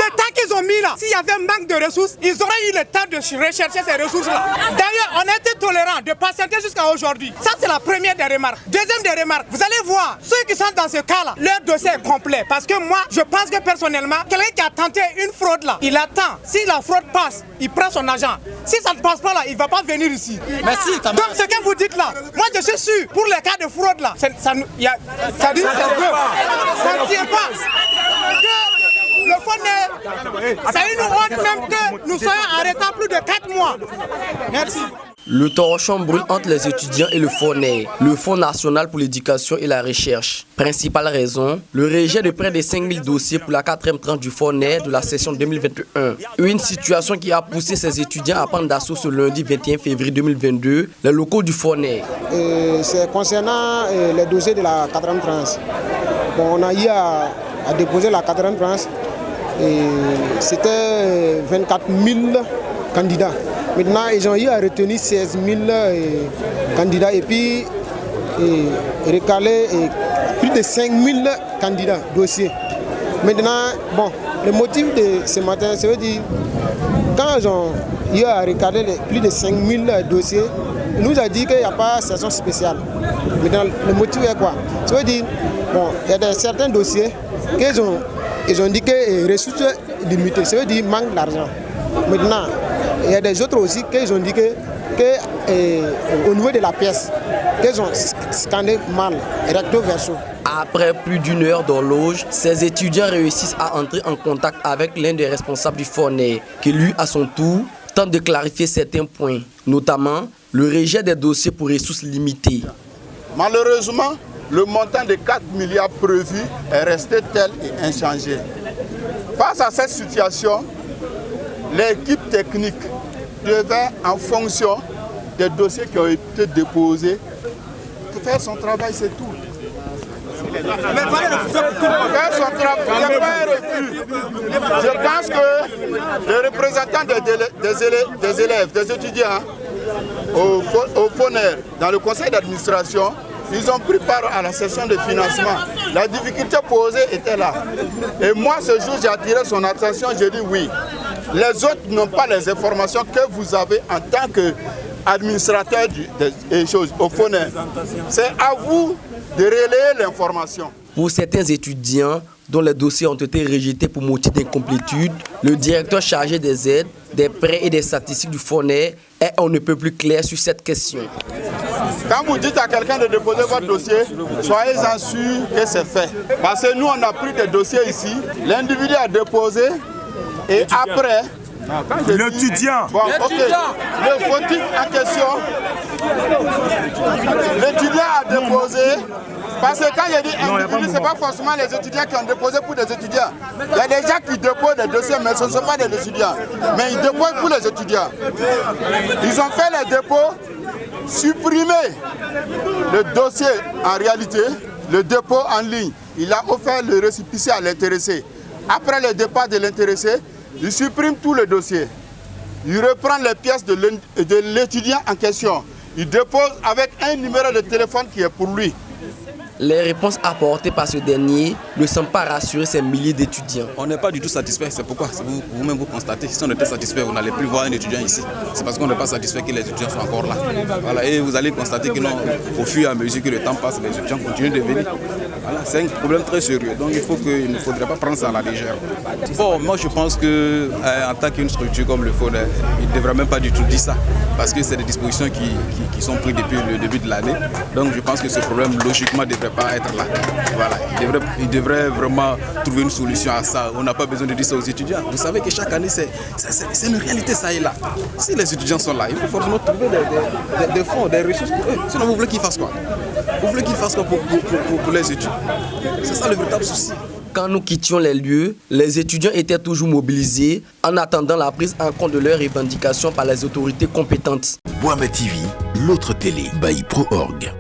Le temps qu'ils ont mis là, s'il y avait un manque de ressources, ils auraient eu le temps de rechercher ces ressources-là. D'ailleurs, on a été tolérants de patienter jusqu'à aujourd'hui. Ça, c'est la première des remarques. Deuxième des remarques, vous allez voir, ceux qui sont dans ce cas-là, leur dossier est complet. Parce que moi, je pense que personnellement, quelqu'un qui a tenté une fraude là, il attend. Si la fraude passe, il prend son argent. Si ça ne passe pas là, il ne va pas venir ici. Merci. Donc, ce que vous dites là, moi je suis sûr, pour les cas de fraude là, ça ne tient pas. Le Fonds, c'est une honte même que nous soyons arrêtés plus de 4 mois. Merci. Le torchon brûle entre les étudiants et le FONER, le Fonds national pour l'éducation et la recherche. Principale raison, le rejet de près de 5000 dossiers pour la 4e tranche du FONER de la session 2021. Une situation qui a poussé ces étudiants à prendre d'assaut ce lundi 21 février 2022 les locaux du FONER. C'est concernant les dossiers de la 4e tranche. Bon, on a eu à déposer la 4e tranche. C'était 24 000 candidats. Maintenant, ils ont eu à retenir 16 000 candidats et puis recaler plus de 5 000 candidats dossiers. Maintenant, bon, le motif de ce matin, ça veut dire, quand ils ont eu à recaler plus de 5 000 dossiers, ils nous ont dit qu'il n'y a pas de session spéciale. Maintenant, le motif est quoi? Ça veut dire, bon, il y a certains dossiers qu'ils ont dit que les ressources limitées, ça veut dire manque d'argent. Maintenant, il y a des autres aussi qu'ils ont dit que au niveau de la pièce, qu'ils ont scanné mal, recto verso. Après plus d'une heure d'horloge, ces étudiants réussissent à entrer en contact avec l'un des responsables du FONER, qui lui, à son tour, tente de clarifier certains points, notamment le rejet des dossiers pour ressources limitées. Malheureusement, le montant de 4 milliards prévu est resté tel et inchangé. Face à cette situation, l'équipe technique devait, en fonction des dossiers qui ont été déposés, faire son travail, c'est tout. Faire son travail, il n'y a pas un refus. Je pense que les représentants des élèves, des étudiants au FONER, dans le conseil d'administration, ils ont pris part à la session de financement. La difficulté posée était là. Et moi, ce jour, j'ai attiré son attention, j'ai dit oui. Les autres n'ont pas les informations que vous avez en tant qu'administrateur des choses au FONER. C'est à vous de relayer l'information. Pour certains étudiants dont les dossiers ont été rejetés pour motif d'incomplétude, le directeur chargé des aides, des prêts et des statistiques du FONER est on ne peut plus clair sur cette question. Quand vous dites à quelqu'un de déposer votre dossier, soyez-en sûr que c'est fait. Parce que nous, on a pris des dossiers ici, l'individu a déposé et après... L'étudiant. Bon, ok. Le fautif en question, l'étudiant a déposé. Parce que quand il y a dit individu, ce n'est pas forcément les étudiants qui ont déposé pour des étudiants. Il y a des gens qui déposent des dossiers, mais ce ne sont pas des étudiants. Mais ils déposent pour les étudiants. Ils ont fait les dépôts, supprimer le dossier en réalité, le dépôt en ligne. Il a offert le récépissé à l'intéressé. Après le départ de l'intéressé, il supprime tout le dossier. Il reprend les pièces de l'étudiant en question. Il dépose avec un numéro de téléphone qui est pour lui. Les réponses apportées par ce dernier ne semblent pas rassurer ces milliers d'étudiants. On n'est pas du tout satisfait, c'est pourquoi vous-même vous constatez. Si on était satisfait, vous n'allez plus voir un étudiant ici. C'est parce qu'on n'est pas satisfait que les étudiants sont encore là. Voilà, et vous allez constater que non, au fur et à mesure que le temps passe, les étudiants continuent de venir. Voilà, c'est un problème très sérieux, donc il ne faudrait pas prendre ça à la légère. Bon, moi je pense qu'en tant qu'une structure comme le FONER, il ne devrait même pas du tout dire ça, parce que c'est des dispositions qui sont prises depuis le début de l'année. Donc je pense que ce problème, logiquement, ne devrait pas être là. Voilà, il devrait vraiment trouver une solution à ça. On n'a pas besoin de dire ça aux étudiants. Vous savez que chaque année, c'est une réalité, ça et là. Si les étudiants sont là, il faut forcément trouver des fonds, des ressources pour eux. Sinon, vous voulez qu'ils fassent quoi? Vous voulez qu'ils fassent quoi pour les études? C'est ça le véritable souci. Quand nous quittions les lieux, les étudiants étaient toujours mobilisés en attendant la prise en compte de leurs revendications par les autorités compétentes. Boama TV, l'autre télé, by Pro Org.